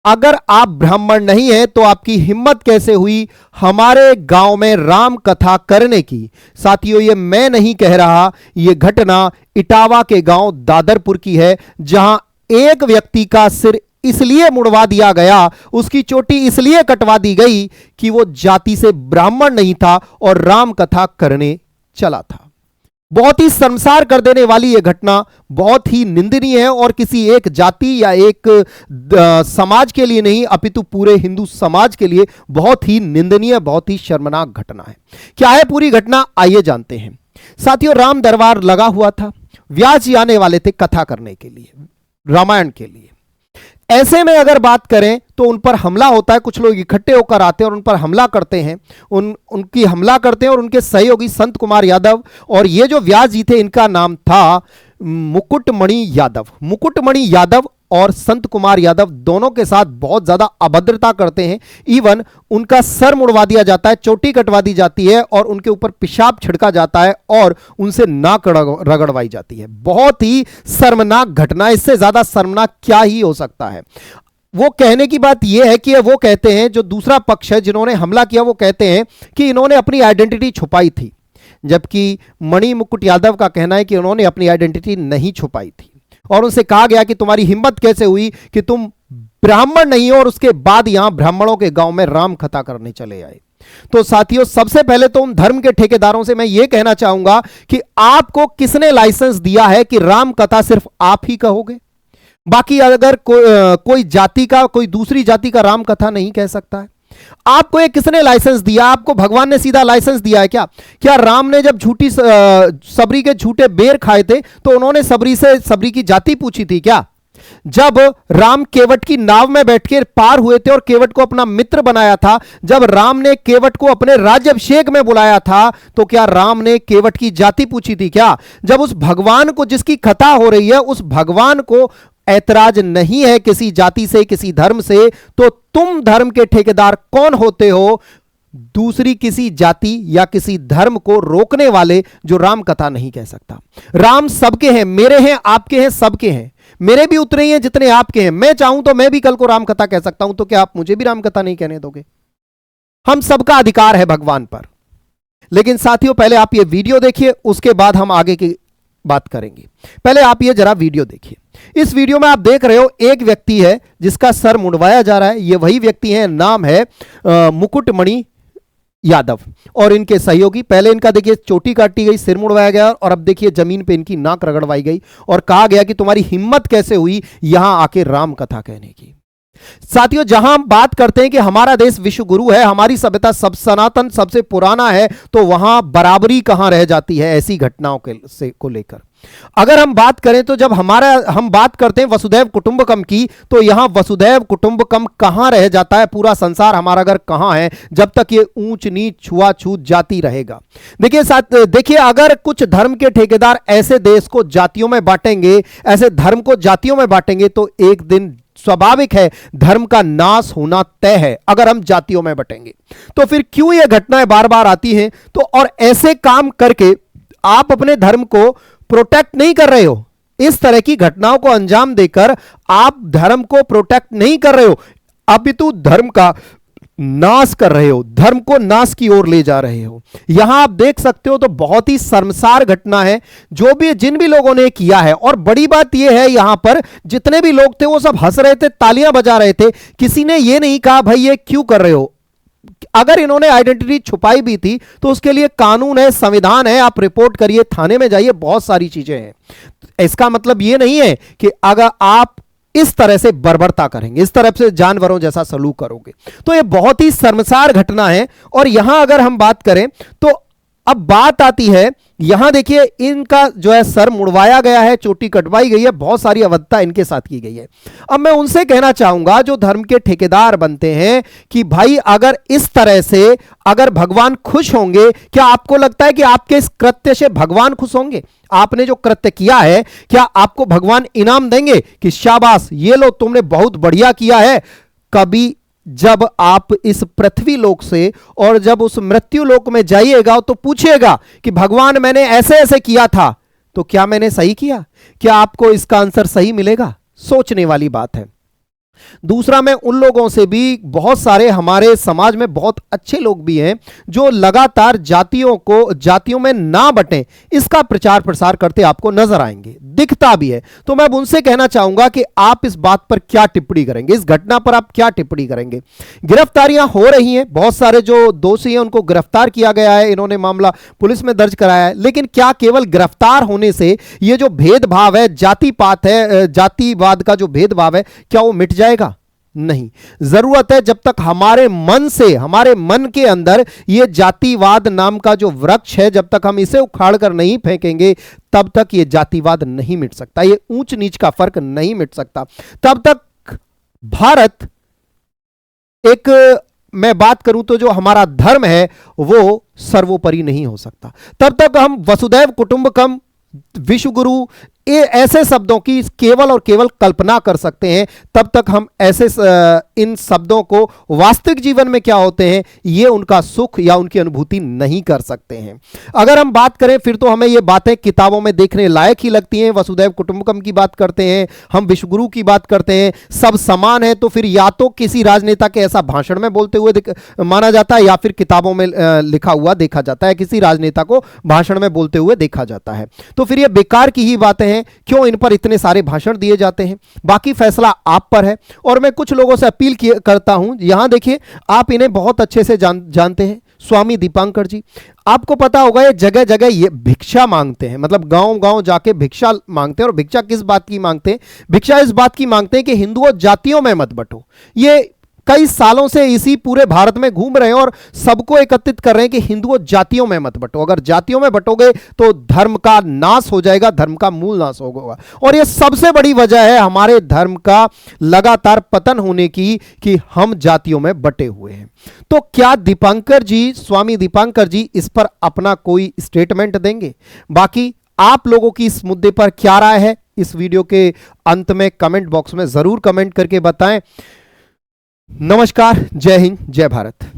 अगर आप ब्राह्मण नहीं हैं तो आपकी हिम्मत कैसे हुई हमारे गांव में राम कथा करने की। साथियों, ये मैं नहीं कह रहा, ये घटना इटावा के गांव दादरपुर की है, जहां एक व्यक्ति का सिर इसलिए मुड़वा दिया गया, उसकी चोटी इसलिए कटवा दी गई कि वो जाति से ब्राह्मण नहीं था और राम कथा करने चला था। बहुत ही शर्मसार कर देने वाली यह घटना, बहुत ही निंदनीय है और किसी एक जाति या एक समाज के लिए नहीं अपितु पूरे हिंदू समाज के लिए बहुत ही निंदनीय, बहुत ही शर्मनाक घटना है। क्या है पूरी घटना, आइए जानते हैं। साथियों, राम दरबार लगा हुआ था, व्यास जी आने वाले थे कथा करने के लिए, रामायण के लिए। ऐसे में अगर बात करें तो उन पर हमला होता है, कुछ लोग इकट्ठे होकर आते हैं और उन पर हमला करते हैं, उनकी हमला करते हैं और उनके सहयोगी संत कुमार यादव और ये जो व्यास जी थे इनका नाम था मुकुटमणि यादव। मुकुटमणि यादव और संत कुमार यादव दोनों के साथ बहुत ज्यादा अभद्रता करते हैं। इवन उनका सर मुड़वा दिया जाता है, चोटी कटवा दी जाती है और उनके ऊपर पेशाब छिड़का जाता है और उनसे नाक रगड़वाई जाती है। बहुत ही शर्मनाक घटना, इससे ज्यादा शर्मनाक क्या ही हो सकता है। वो कहने की बात यह है कि वो कहते हैं, जो दूसरा पक्ष है जिन्होंने हमला किया, वो कहते हैं कि इन्होंने अपनी आइडेंटिटी छुपाई थी, जबकि मणि मुकुट यादव का कहना है कि उन्होंने अपनी आइडेंटिटी नहीं छुपाई थी और उनसे कहा गया कि तुम्हारी हिम्मत कैसे हुई कि तुम ब्राह्मण नहीं हो और उसके बाद यहां ब्राह्मणों के गांव में राम कथा करने चले आए। तो साथियों, सबसे पहले तो उन धर्म के ठेकेदारों से मैं यह कहना चाहूंगा कि आपको किसने लाइसेंस दिया है कि राम कथा सिर्फ आप ही कहोगे, बाकी अगर कोई जाति का, कोई दूसरी जाति का राम कथा नहीं कह सकता है? आपको ये किसने लाइसेंस दिया? आपको भगवान ने सीधा लाइसेंस दिया है क्या? क्या राम ने जब सबरी के झूठे बेर खाए थे तो उन्होंने सबरी से सबरी की जाति पूछी थी क्या? जब राम केवट की नाव में बैठकर पार हुए थे और केवट को अपना मित्र बनाया था, जब राम ने केवट को अपने राज्याभिषेक में बुलाया था, तो क्या राम ने केवट की जाति पूछी थी क्या? जब उस भगवान को, जिसकी कथा हो रही है, उस भगवान को ऐतराज नहीं है किसी जाति से, किसी धर्म से, तो तुम धर्म के ठेकेदार कौन होते हो दूसरी किसी जाति या किसी धर्म को रोकने वाले, जो राम कथा नहीं कह सकता? राम सबके हैं, मेरे हैं, आपके हैं, सबके हैं। मेरे भी उतने ही हैं जितने आपके हैं। मैं चाहूं तो मैं भी कल को राम कथा कह सकता हूं, तो क्या आप मुझे भी राम कथा नहीं कहने दोगे? हम सबका अधिकार है भगवान पर। लेकिन साथियों, पहले आप ये वीडियो देखिए, उसके बाद हम आगे की बात करेंगे। पहले आप ये जरा वीडियो देखिए। इस वीडियो में आप देख रहे हो एक व्यक्ति है जिसका सर मुड़वाया जा रहा है। ये वही व्यक्ति है, नाम है मुकुटमणि यादव और इनके सहयोगी। पहले इनका देखिए चोटी काटी गई, सिर मुड़वाया गया और अब देखिए जमीन पे इनकी नाक रगड़वाई गई और कहा गया कि तुम्हारी हिम्मत कैसे हुई यहां आके राम कथा कहने की। साथियों, जहां हम बात करते हैं कि हमारा देश विश्व गुरु है, हमारी सभ्यता सब सनातन सबसे पुराना है, तो वहां बराबरी कहां रह जाती है ऐसी घटनाओं को लेकर? अगर हम बात करें तो जब हम बात करते हैं वसुधैव कुटुंबकम की, तो यहां वसुधैव कुटुंबकम कहां रह जाता है? पूरा संसार हमारा घर कहां है जब तक ये ऊंच नीच छुआछूत जाति रहेगा? देखिए, अगर कुछ धर्म के ठेकेदार ऐसे देश को जातियों में बांटेंगे, ऐसे धर्म को जातियों में बांटेंगे, तो एक दिन स्वाभाविक है धर्म का नाश होना तय है। अगर हम जातियों में बटेंगे तो फिर क्यों ये घटनाएं बार बार आती हैं? तो और ऐसे काम करके आप अपने धर्म को प्रोटेक्ट नहीं कर रहे हो। इस तरह की घटनाओं को अंजाम देकर आप धर्म को प्रोटेक्ट नहीं कर रहे हो, अपितु धर्म का नाश कर रहे हो, धर्म को नाश की ओर ले जा रहे हो। यहां आप देख सकते हो, तो बहुत ही शर्मसार घटना है जिन भी लोगों ने किया है। और बड़ी बात यह है, यहां पर जितने भी लोग थे वो सब हंस रहे थे, तालियां बजा रहे थे। किसी ने यह नहीं कहा भाई ये क्यों कर रहे हो। अगर इन्होंने आइडेंटिटी छुपाई भी थी तो उसके लिए कानून है, संविधान है, आप रिपोर्ट करिए, थाने में जाइए, बहुत सारी चीजें हैं। इसका मतलब यह नहीं है कि अगर आप इस तरह से बर्बरता करेंगे, इस तरह से जानवरों जैसा सलूक करोगे। तो यह बहुत ही शर्मसार घटना है। और यहां अगर हम बात करें तो अब बात आती है, यहां देखिए इनका जो है सर मुड़वाया गया है, चोटी कटवाई गई है, बहुत सारी अभद्रता इनके साथ की गई है। अब मैं उनसे कहना चाहूंगा जो धर्म के ठेकेदार बनते हैं कि भाई अगर इस तरह से अगर भगवान खुश होंगे, क्या आपको लगता है कि आपके इस कृत्य से भगवान खुश होंगे? आपने जो कृत्य किया है, क्या आपको भगवान इनाम देंगे कि शाबाश ये लो तुमने बहुत बढ़िया किया है? कभी जब आप इस पृथ्वी लोक से और जब उस मृत्यु लोक में जाइएगा तो पूछिएगा कि भगवान मैंने ऐसे ऐसे किया था, तो क्या मैंने सही किया? क्या आपको इसका आंसर सही मिलेगा? सोचने वाली बात है। दूसरा, मैं उन लोगों से भी, बहुत सारे हमारे समाज में बहुत अच्छे लोग भी हैं जो लगातार जातियों में ना बंटें इसका प्रचार प्रसार करते आपको नजर आएंगे, दिखता भी है। तो मैं अब उनसे कहना चाहूंगा कि आप इस बात पर क्या टिप्पणी करेंगे, इस घटना पर आप क्या टिप्पणी करेंगे। गिरफ्तारियां हो रही हैं, बहुत सारे जो दोषी हैं उनको गिरफ्तार किया गया है, इन्होंने मामला पुलिस में दर्ज कराया है, लेकिन क्या केवल गिरफ्तार होने से यह जो भेदभाव है, जातिपात है, जातिवाद का जो भेदभाव है, क्या वो मिट जाएगा? नहीं। जरूरत है जब तक हमारे मन से, हमारे मन के अंदर यह जातिवाद नाम का जो वृक्ष है, जब तक हम इसे उखाड़ कर नहीं फेंकेंगे, तब तक यह जातिवाद नहीं मिट सकता, यह ऊंच नीच का फर्क नहीं मिट सकता। तब तक भारत एक, मैं बात करूं तो जो हमारा धर्म है वो सर्वोपरि नहीं हो सकता। तब तक हम वसुधैव कुटुंबकम, विश्व गुरु, ये ऐसे शब्दों की केवल और केवल कल्पना कर सकते हैं। तब तक हम ऐसे इन शब्दों को वास्तविक जीवन में क्या होते हैं ये उनका सुख या उनकी अनुभूति नहीं कर सकते हैं। अगर हम बात करें फिर तो हमें ये बातें किताबों में देखने लायक ही लगती हैं। वसुधैव कुटुंबकम की बात करते हैं, हम विश्वगुरु की बात करते हैं, सब समान है, तो फिर या तो किसी राजनेता के ऐसा भाषण में बोलते हुए माना जाता है या फिर किताबों में लिखा हुआ देखा जाता है, किसी राजनेता को भाषण में बोलते हुए देखा जाता है। तो फिर ये बेकार की ही बातें हैं, क्यों इन पर इतने सारे भाषण दिए जाते हैं। बाकी फैसला आप पर है। और मैं कुछ लोगों से अपील करता हूं, यहां देखिए, आप इन्हें बहुत अच्छे से जानते हैं, स्वामी दीपांकर जी। आपको पता होगा ये जगह जगह ये भिक्षा मांगते हैं, मतलब गांव गांव जाके भिक्षा मांगते हैं। और भिक्षा किस बात की मांगते हैं? भिक्षा इस बात की मांगते हैं कि हिंदुओं जातियों में मत बंटो। ये कई सालों से इसी पूरे भारत में घूम रहे हैं और सबको एकत्रित कर रहे हैं कि हिंदुओं जातियों में मत बंटो। अगर जातियों में बंटोगे तो धर्म का नाश हो जाएगा, धर्म का मूल नाश होगा। और यह सबसे बड़ी वजह है हमारे धर्म का लगातार पतन होने की, कि हम जातियों में बटे हुए हैं। तो क्या दीपांकर जी, स्वामी दीपांकर जी, इस पर अपना कोई स्टेटमेंट देंगे? बाकी आप लोगों की इस मुद्दे पर क्या राय है, इस वीडियो के अंत में कमेंट बॉक्स में जरूर कमेंट करके बताएं। नमस्कार, जय हिंद, जय भारत।